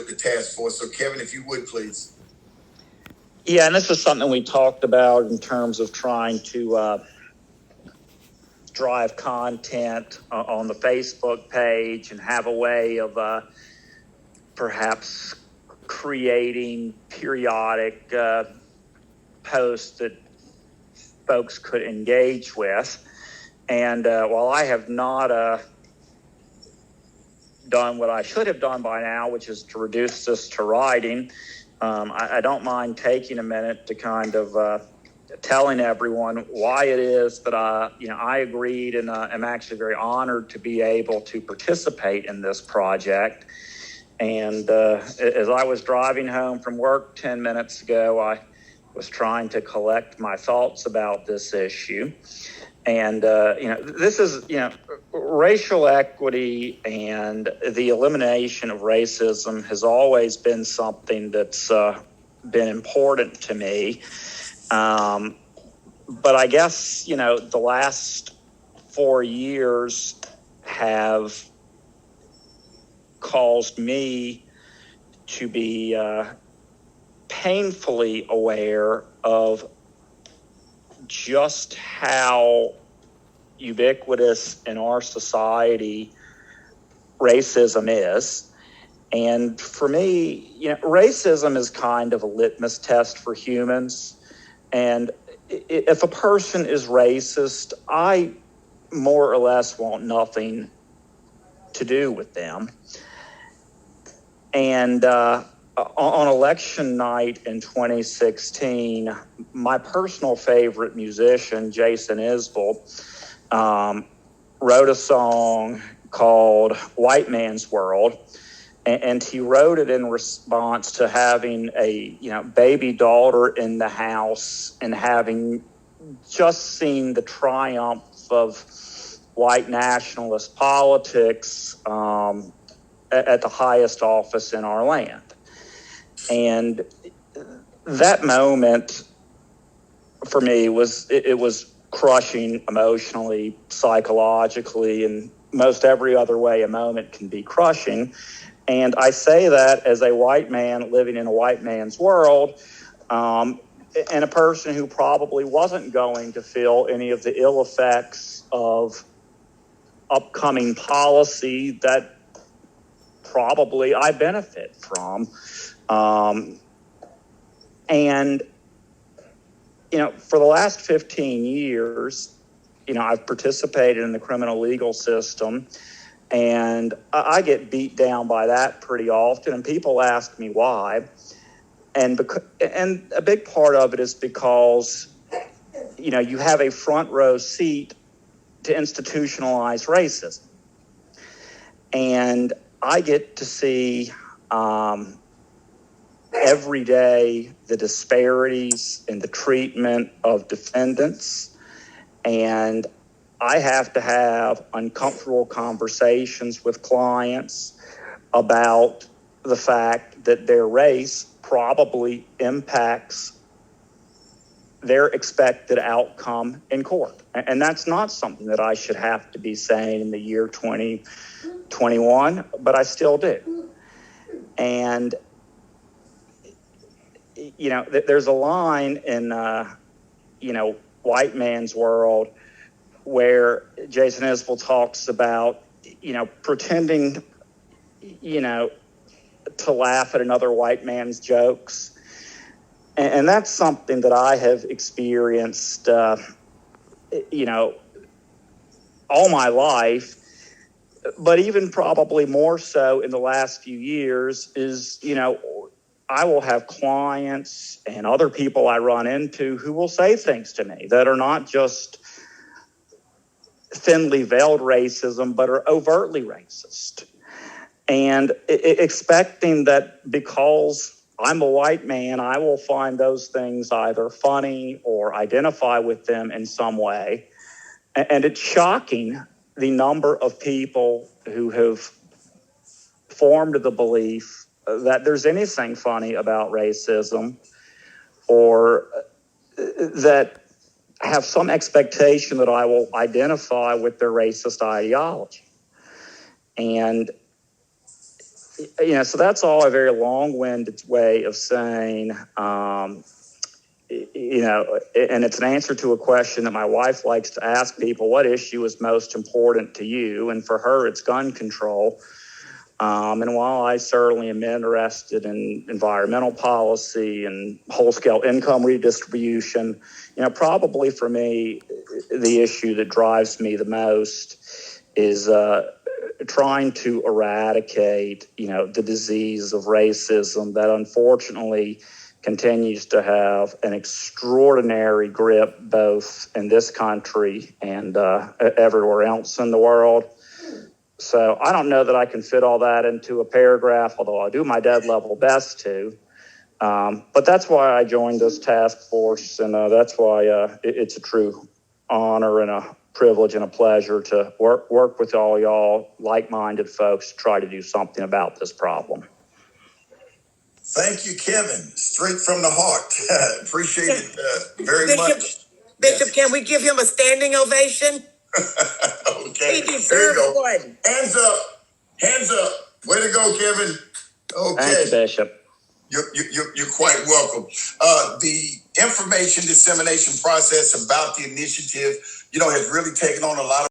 the task force. So, Kevin, if you would, please. Yeah, and this is something we talked about in terms of trying to drive content on the Facebook page and have a way of perhaps creating periodic posts that folks could engage with. And while I have not done what I should have done by now, which is to reduce this to writing, I don't mind taking a minute to kind of telling everyone why it is that I agreed and am actually very honored to be able to participate in this project. And as I was driving home from work 10 minutes ago, I was trying to collect my thoughts about this issue. And, this is, racial equity and the elimination of racism has always been something that's been important to me. But I guess, the last 4 years have caused me to be painfully aware of just how ubiquitous in our society racism is. And for me, racism is kind of a litmus test for humans. And if a person is racist, I more or less want nothing to do with them. And on election night in 2016, my personal favorite musician, Jason Isbell, wrote a song called White Man's World. And he wrote it in response to having a baby daughter in the house and having just seen the triumph of white nationalist politics at the highest office in our land. And that moment for me was crushing emotionally, psychologically, and most every other way a moment can be crushing. And I say that as a white man living in a white man's world, and a person who probably wasn't going to feel any of the ill effects of upcoming policy that probably I benefit from. And, for the last 15 years, I've participated in the criminal legal system, and I get beat down by that pretty often, and people ask me why. And a big part of it is because, you have a front row seat to institutionalize racism. And I get to see every day the disparities in the treatment of defendants. And I have to have uncomfortable conversations with clients about the fact that their race probably impacts their expected outcome in court. And that's not something that I should have to be saying in the year 2021, but I still do. And, there's a line in, White Man's World where Jason Isbell talks about, pretending, to laugh at another white man's jokes. And that's something that I have experienced, all my life, but even probably more so in the last few years is, I will have clients and other people I run into who will say things to me that are not just thinly veiled racism, but are overtly racist. And expecting that because I'm a white man, I will find those things either funny or identify with them in some way. And it's shocking the number of people who have formed the belief that there's anything funny about racism or that have some expectation that I will identify with their racist ideology. And, So that's all a very long-winded way of saying, and it's an answer to a question that my wife likes to ask people: what issue is most important to you? And for her, it's gun control. And while I certainly am interested in environmental policy and whole-scale income redistribution, probably for me, the issue that drives me the most is trying to eradicate, the disease of racism that unfortunately continues to have an extraordinary grip both in this country and everywhere else in the world. So I don't know that I can fit all that into a paragraph, although I'll do my dead level best to. But that's why I joined this task force, and that's why it's a true honor and a privilege and a pleasure to work with all y'all like-minded folks to try to do something about this problem. Thank you, Kevin. Straight from the heart. Appreciate it very much. Bishop, can we give him a standing ovation? Okay. He deserves one. Hands up. Hands up. Way to go, Kevin. Okay. Thank you, Bishop. You're quite welcome. The information dissemination process about the initiative, has really taken on a lot of